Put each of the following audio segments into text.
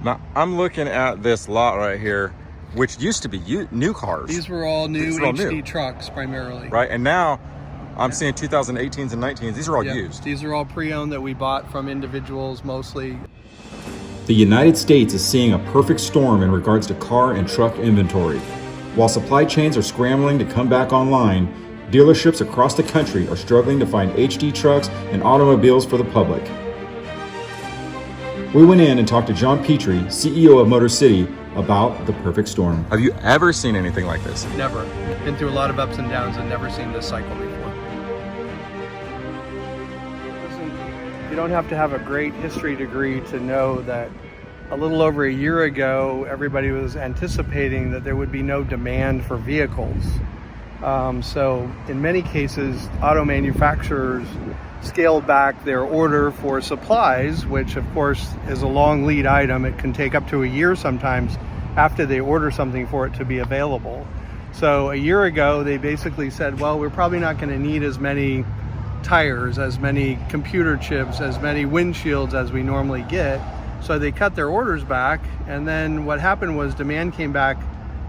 Now, I'm looking at this lot right here, which used to be new cars. These were all new These were all HD new. trucks primarily. Right, and now I'm seeing 2018s and 19s. These are all used. These are all pre-owned that we bought from individuals mostly. The United States is seeing a perfect storm in regards to car and truck inventory. While supply chains are scrambling to come back online, dealerships across the country are struggling to find HD trucks and automobiles for the public. We went in and talked to John Pitre, CEO of Motor City, about the perfect storm. Have you ever seen anything like this? Never. Been through a lot of ups and downs and never seen this cycle before. Listen, you don't have to have a great history degree to know that a little over a year ago, everybody was anticipating that there would be no demand for vehicles. So in many cases, auto manufacturers scaled back their order for supplies, which of course is a long lead item. It can take up to a year sometimes after they order something for it to be available. So a year ago, they basically said, well, we're probably not going to need as many tires, as many computer chips, as many windshields as we normally get. So they cut their orders back. And then what happened was demand came back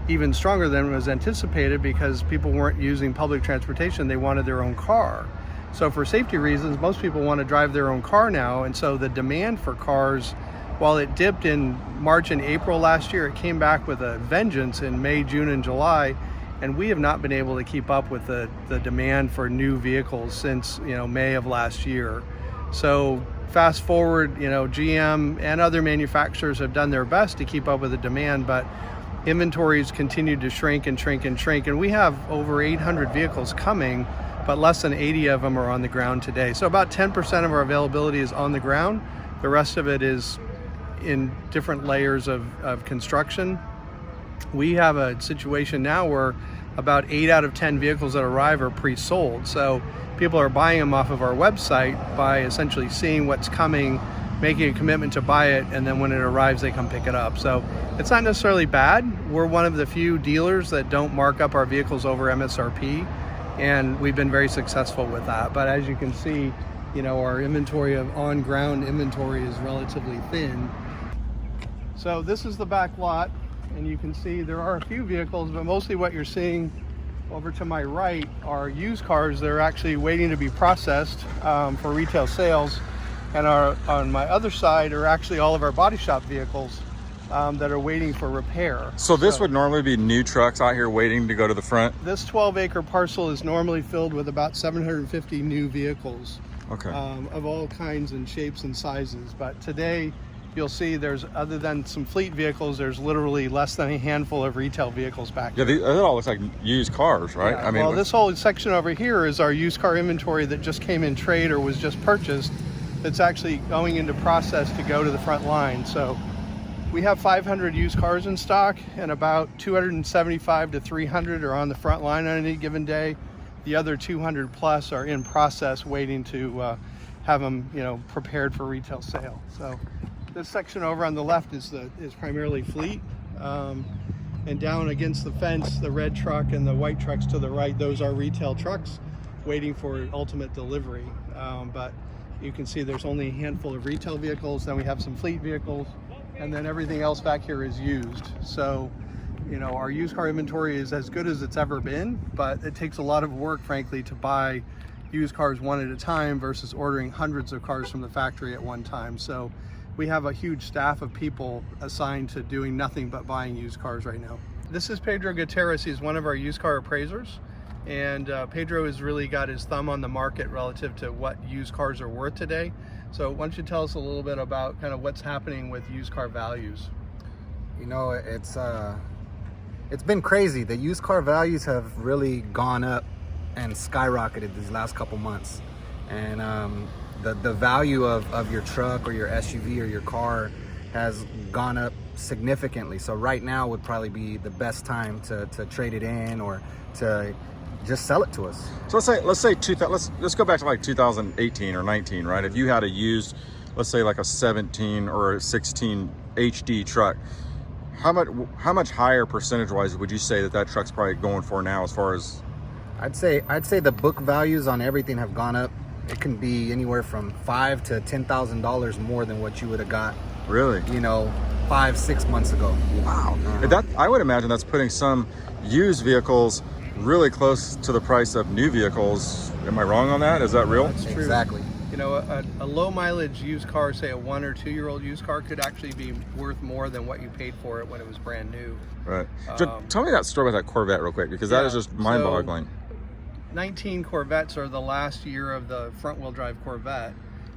even stronger than was anticipated because people weren't using public transportation. They wanted their own car. So for safety reasons, most people want to drive their own car now. And so the demand for cars, while it dipped in March and April last year, it came back with a vengeance in May, June, and July. And we have not been able to keep up with the demand for new vehicles since, May of last year. So fast forward, GM and other manufacturers have done their best to keep up with the demand, but inventories continue to shrink and shrink and shrink. And we have over 800 vehicles coming, but less than 80 of them are on the ground today. So about 10% of our availability is on the ground. The rest of it is in different layers of construction. We have a situation now where about 8 out of 10 vehicles that arrive are pre-sold. So people are buying them off of our website by essentially seeing what's coming, making a commitment to buy it, and then when it arrives, they come pick it up. So it's not necessarily bad. We're one of the few dealers that don't mark up our vehicles over MSRP, and we've been very successful with that. But as you can see, our inventory of on-ground inventory is relatively thin. So this is the back lot, and you can see there are a few vehicles, but mostly what you're seeing over to my right are used cars that are actually waiting to be processed for retail sales. And on my other side are actually all of our body shop vehicles that are waiting for repair. So this would normally be new trucks out here waiting to go to the front? This 12-acre parcel is normally filled with about 750 new vehicles. Okay. Of all kinds and shapes and sizes. But today, you'll see there's, other than some fleet vehicles, there's literally less than a handful of retail vehicles back here. Yeah, that all looks like used cars, right? Yeah. Well, this whole section over here is our used car inventory that just came in trade or was just purchased. That's actually going into process to go to the front line. So we have 500 used cars in stock, and about 275 to 300 are on the front line on any given day. The other 200 plus are in process waiting to have them, prepared for retail sale. So this section over on the left is primarily fleet. And down against the fence, the red truck and the white trucks to the right, those are retail trucks waiting for ultimate delivery. But you can see there's only a handful of retail vehicles, then we have some fleet vehicles, and then everything else back here is used. So, our used car inventory is as good as it's ever been, but it takes a lot of work, frankly, to buy used cars one at a time versus ordering hundreds of cars from the factory at one time. So we have a huge staff of people assigned to doing nothing but buying used cars right now. This is Pedro Gutierrez. He's one of our used car appraisers. And Pedro has really got his thumb on the market relative to what used cars are worth today. So why don't you tell us a little bit about kind of what's happening with used car values? It's been crazy. The used car values have really gone up and skyrocketed these last couple months. And the value of your truck or your SUV or your car has gone up significantly. So right now would probably be the best time to trade it in or to just sell it to us. So let's go back to like 2018 or 19, right? If you had a used, let's say like a 17 or a 16 HD truck, how much higher percentage-wise would you say that truck's probably going for now? As far as I'd say the book values on everything have gone up. It can be anywhere from $5,000 to $10,000 more than what you would have got. Really? 5-6 months ago. Wow. That, I would imagine that's putting some used vehicles really close to the price of new vehicles. Am I wrong on that? Is that real? That's true. Exactly. You know, a low mileage used car, say a 1 or 2 year old used car, could actually be worth more than what you paid for it when it was brand new. Right. Tell me that story about that Corvette real quick, because that is just mind boggling. 19 Corvettes are the last year of the front wheel drive Corvette,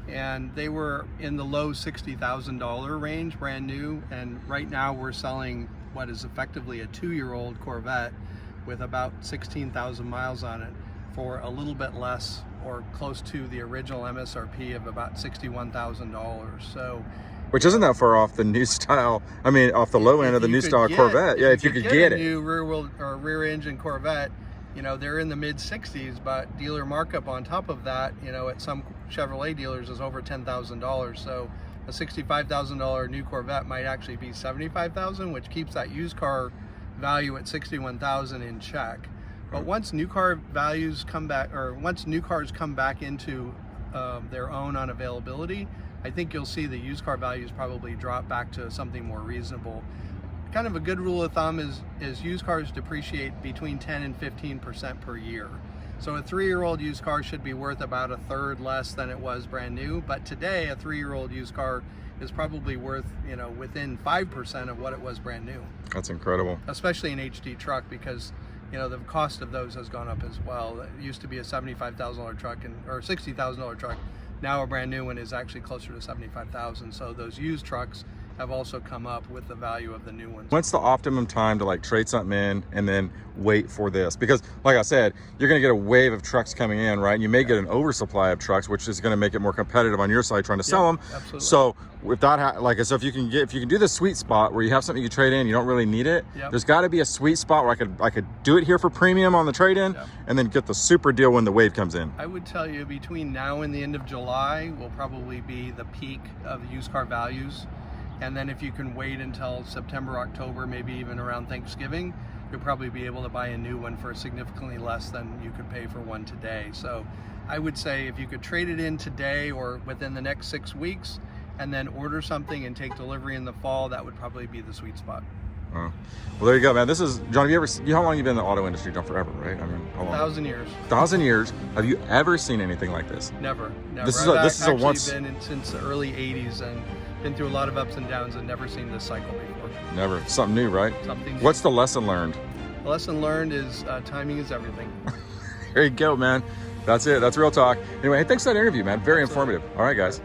and they were in the low $60,000 range, brand new. And right now we're selling what is effectively a 2-year-old Corvette with about 16,000 miles on it for a little bit less, or close to the original MSRP of about $61,000. So, which isn't that far off the new style. I mean, off the low end of the new style Corvette. Yeah, if you could get it. New rear wheel or rear engine Corvette, you know, they're in the mid 60s, but dealer markup on top of that, you know, at some Chevrolet dealers is over $10,000. So a $65,000 new Corvette might actually be $75,000, which keeps that used car value at $61,000 in check. But once new car values come back, or once new cars come back into their own on availability, I think you'll see the used car values probably drop back to something more reasonable. Kind of a good rule of thumb is used cars depreciate between 10 and 15% per year. So a 3-year-old used car should be worth about a third less than it was brand new. But today, a 3-year-old used car is probably worth, you know, within 5% of what it was brand new. That's incredible. Especially an HD truck, because you know the cost of those has gone up as well. It used to be a $75,000 truck or $60,000 truck. Now a brand new one is actually closer to $75,000. So those used trucks have also come up with the value of the new ones. When's the optimum time to like trade something in and then wait for this? Because like I said, you're going to get a wave of trucks coming in, right? And you may get an oversupply of trucks, which is going to make it more competitive on your side trying to sell them. Absolutely. So with that, so if you can do the sweet spot where you have something you can trade in, you don't really need it. There's got to be a sweet spot where I could do it here for premium on the trade-in, and then get the super deal when the wave comes in. I would tell you between now and the end of July will probably be the peak of used car values. And then if you can wait until September, October, maybe even around Thanksgiving, you'll probably be able to buy a new one for significantly less than you could pay for one today. So I would say if you could trade it in today or within the next 6 weeks, and then order something and take delivery in the fall, that would probably be the sweet spot. Well, there you go, man. This is, John, how long have you been in the auto industry? John, forever, right? I mean, how long? 1,000 years. 1,000 years. Have you ever seen anything like this? Never. This is I've a once. been in since the early 80s and been through a lot of ups and downs and never seen this cycle before. Never. Something new, right? Something new. What's the lesson learned? The lesson learned is timing is everything. There you go, man. That's it. That's real talk. Anyway, hey, thanks for that interview, man. Very informative. All right, guys.